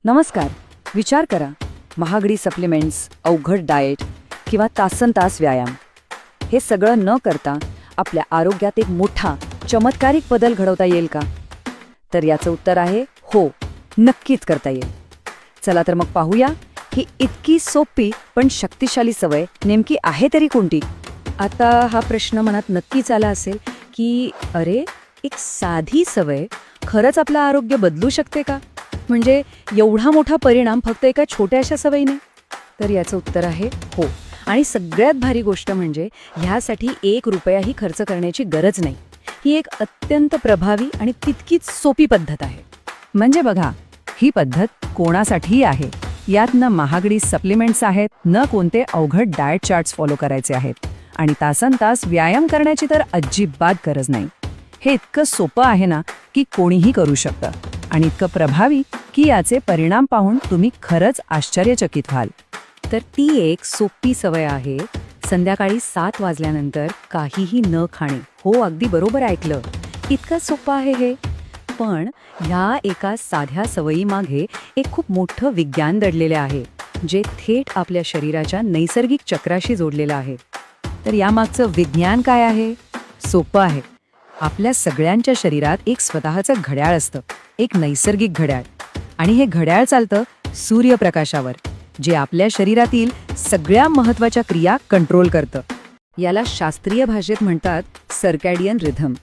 नमस्कार. विचार करा, महागडी सप्लिमेंट्स, अवघड डाएट किंवा तासनतास व्यायाम हे सगळं न करता आपल्या आरोग्यात एक मोठा चमत्कारिक बदल घडवता येईल का? तर याचं उत्तर आहे हो, नक्कीच करता येईल. चला तर मग पाहूया, ही इतकी सोपी पण शक्तिशाली सवय नेमकी आहे तरी कोणती? आता हा प्रश्न मनात नक्कीच आला असेल की अरे, एक साधी सवय खरंच आपलं आरोग्य बदलू शकते का? म्हणजे एवढा मोठा परिणाम फक्त एका छोट्याशा सवयीने? तर याचं उत्तर आहे हो. आणि सगळ्यात भारी गोष्ट म्हणजे ह्यासाठी ₹1ही खर्च करण्याची गरज नाही. ही एक अत्यंत प्रभावी आणि तितकीच सोपी पद्धत आहे. म्हणजे बघा, ही पद्धत कोणासाठीही आहे. यात न महागडी सप्लिमेंट्स आहेत, न कोणते अवघड डाएट चार्ट्स फॉलो करायचे आहेत, आणि तासनतास व्यायाम करण्याची तर अजिबात गरज नाही. हे इतकं सोपं आहे ना की कोणीही करू शकतं, आणि इतकं प्रभावी की याचे परिणाम पाहून तुम्ही खरंच आश्चर्यचकित व्हाल. तर ती एक सोपी सवय आहे संध्याकाळी 7 वाजल्यानंतर काहीही न खाणे. हो, अगदी बरोबर ऐकलं. इतकं सोपं आहे हे. पण ह्या एका साध्या सवयीमागे एक खूप मोठं विज्ञान दडलेलं आहे, जे थेट आपल्या शरीराच्या नैसर्गिक चक्राशी जोडलेलं आहे. तर यामागचं विज्ञान काय आहे? सोपं आहे. आपल्या सगळ्यांच्या शरीरात एक स्वतःचं घड्याळ असतं, एक नैसर्गिक घड्याळ. आणि हे घड्याळ चालतं सूर्यप्रकाशावर, जे आपल्या शरीरातील सगळ्या महत्त्वाच्या क्रिया कंट्रोल करतं. याला शास्त्रीय भाषेत म्हणतात सर्कॅडियन रिथम.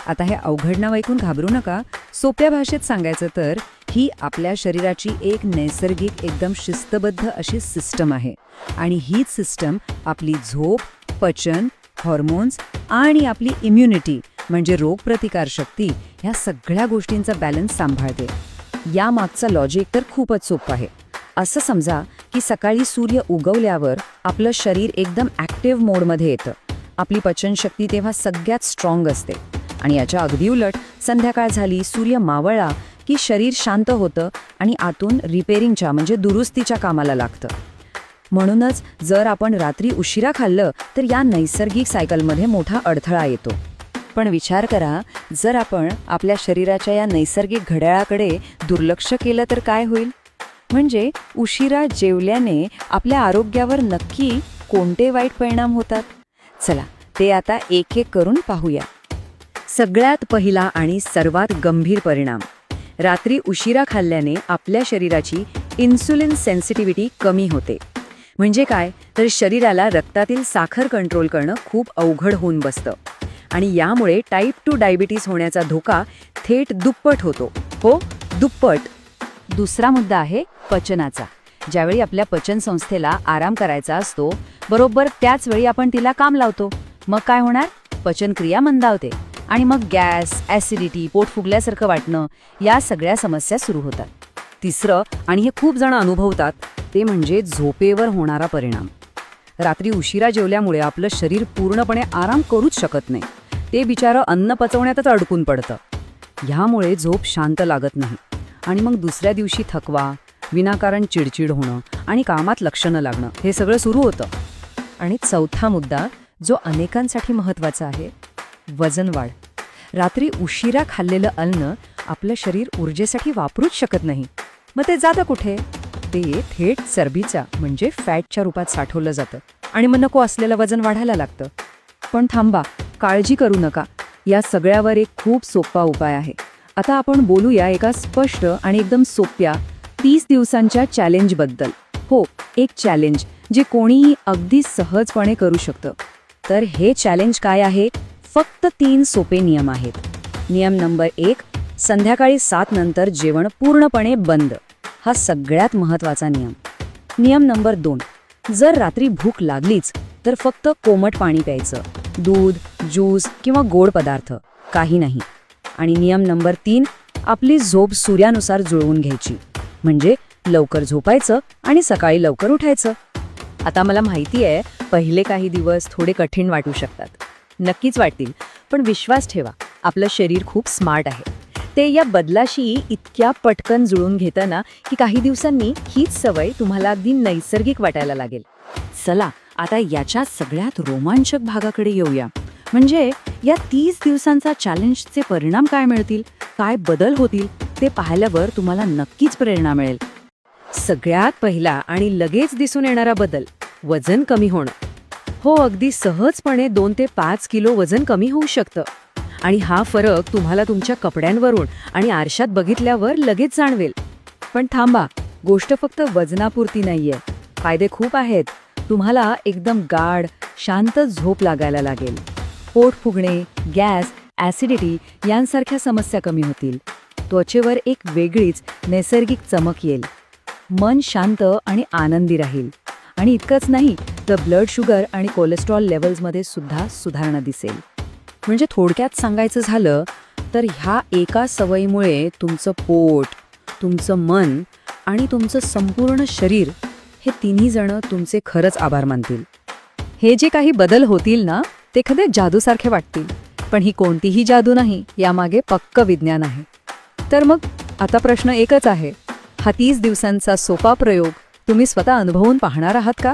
आता हे अवघड नाव ऐकून घाबरू नका. सोप्या भाषेत सांगायचं तर ही आपल्या शरीराची एक नैसर्गिक, एकदम शिस्तबद्ध अशी सिस्टम आहे. आणि हीच सिस्टम आपली झोप, पचन, हॉर्मोन्स आणि आपली इम्युनिटी म्हणजे रोगप्रतिकारशक्ती ह्या सगळ्या गोष्टींचा बॅलन्स सांभाळते. या मागचा लॉजिक तर खूपच सोपं आहे. असं समजा की सकाळी सूर्य उगवल्यावर आपलं शरीर एकदम ॲक्टिव्ह मोडमध्ये येतं. आपली पचनशक्ती तेव्हा सगळ्यात स्ट्रॉंग असते. आणि याच्या अगदी उलट संध्याकाळ झाली, सूर्य मावळला की शरीर शांत होतं आणि आतून रिपेरिंगच्या म्हणजे दुरुस्तीच्या कामाला लागतं. म्हणूनच जर आपण रात्री उशिरा खाल्लं तर या नैसर्गिक सायकलमध्ये मोठा अडथळा येतो. पण विचार करा, जर आपण आपल्या शरीराच्या या नैसर्गिक घड्याळाकडे दुर्लक्ष केलं तर काय होईल? म्हणजे उशिरा जेवल्याने आपल्या आरोग्यावर नक्की कोणते वाईट परिणाम होतात? चला, ते आता एक एक करून पाहूया. सगळ्यात पहिला आणि सर्वात गंभीर परिणाम, रात्री उशिरा खाल्ल्याने आपल्या शरीराची इन्सुलिन सेन्सिटिव्हिटी कमी होते. म्हणजे काय, तर शरीराला रक्तातील साखर कंट्रोल करणं खूप अवघड होऊन बसतं. आणि यामुळे टाईप 2 डायबिटीस होण्याचा धोका थेट दुप्पट होतो. हो, दुप्पट. दुसरा मुद्दा आहे पचनाचा. ज्यावेळी आपल्या पचनसंस्थेला आराम करायचा असतो, बरोबर त्याच वेळी आपण तिला काम लावतो. मग काय होणार? पचनक्रिया मंदावते आणि मग गॅस, ॲसिडिटी, पोट फुगल्यासारखं वाटणं या सगळ्या समस्या सुरू होतात. तिसरं, आणि हे खूप जण अनुभवतात, ते म्हणजे झोपेवर होणारा परिणाम. रात्री उशिरा जेवल्यामुळे आपलं शरीर पूर्णपणे आराम करूच शकत नाही. ते बिचारं अन्न पचवण्यातच अडकून पडतं. ह्यामुळे झोप शांत लागत नाही आणि मग दुसऱ्या दिवशी थकवा, विनाकारण चिडचिड होणं आणि कामात लक्ष न लागणं हे सगळं सुरू होतं. आणि चौथा मुद्दा, जो अनेकांसाठी महत्त्वाचा आहे, वजन वाढ. रात्री उशिरा खाल्लेलं अन्न आपलं शरीर ऊर्जेसाठी वापरूच शकत नाही. मग ते जातं कुठे? ते थेट चरबीच्या म्हणजे फॅटच्या रूपात साठवलं जातं आणि मग नको असलेलं वजन वाढायला लागतं. पण थांबा, काळजी करू नका. या सगळ्यावर एक खूप सोपा उपाय आहे. आता आपण बोलूया एका स्पष्ट आणि एकदम सोप्या 30 दिवसांच्या चॅलेंजबद्दल. हो, एक चॅलेंज जे कोणीही अगदी सहजपणे करू शकतं. तर हे चॅलेंज काय आहे? फक्त 3 सोपे नियम आहेत. नियम नंबर 1, संध्याकाळी 7 नंतर जेवण पूर्णपणे बंद. हा सगळ्यात महत्त्वाचा नियम. नियम नंबर 2, जर रात्री भूक लागलीच तर फक्त कोमट पाणी प्यायचं. दूध, ज्यूस किंवा गोड पदार्थ काही नाही. आणि नियम नंबर 3, आपली झोप सूर्यानुसार जुळवून घ्यायची. म्हणजे लवकर झोपायचं आणि सकाळी लवकर उठायचं. आता मला माहिती आहे, पहिले काही दिवस थोडे कठीण वाटू शकतात. नक्कीच वाटतील. पण विश्वास ठेवा, आपलं शरीर खूप स्मार्ट आहे. ते या बदलाशी इतक्या पटकन जुळून घेतं ना की काही दिवसांनी हीच सवय तुम्हाला अगदी नैसर्गिक वाटायला लागेल. चला, आता याच्या सगळ्यात रोमांचक भागाकडे येऊया. म्हणजे या 30 दिवसांचा चॅलेंजचे परिणाम काय मिळतील, काय बदल होतील ते पाहिल्यावर तुम्हाला नक्कीच प्रेरणा मिळेल. सगळ्यात पहिला आणि लगेच दिसून येणारा बदल वजन कमी होणं. हो, अगदी सहजपणे 2 ते 5 किलो वजन कमी होऊ शकतं. आणि हा फरक तुम्हाला तुमच्या कपड्यांवरून आणि आरशात बघितल्यावर लगेच जाणवेल. पण थांबा, गोष्ट फक्त वजनापुरती नाहीये. फायदे खूप आहेत. तुम्हाला एकदम गाढ, शांत झोप लागायला लागेल. पोट फुगणे, गॅस, ॲसिडिटी यांसारख्या समस्या कमी होतील. त्वचेवर एक वेगळीच नैसर्गिक चमक येईल. मन शांत आणि आनंदी राहील. आणि इतकंच नाही तर ब्लड शुगर आणि कोलेस्ट्रॉल लेवल्समध्ये सुद्धा सुधारणा दिसेल. म्हणजे थोडक्यात सांगायचं झालं तर ह्या एका सवयीमुळे तुमचं पोट, तुमचं मन आणि तुमचं संपूर्ण शरीर हे तिन्ही जण तुमचे खरंच आभार मानतील. हे जे काही बदल होतील ना, ते एखाद्या जादूसारखे वाटतील. पण ही कोणतीही जादू नाही, यामागे पक्क विज्ञान आहे. तर मग आता प्रश्न एकच आहे, हा 30 दिवसांचा सोपा प्रयोग तुम्ही स्वतः अनुभवून पाहणार आहात का?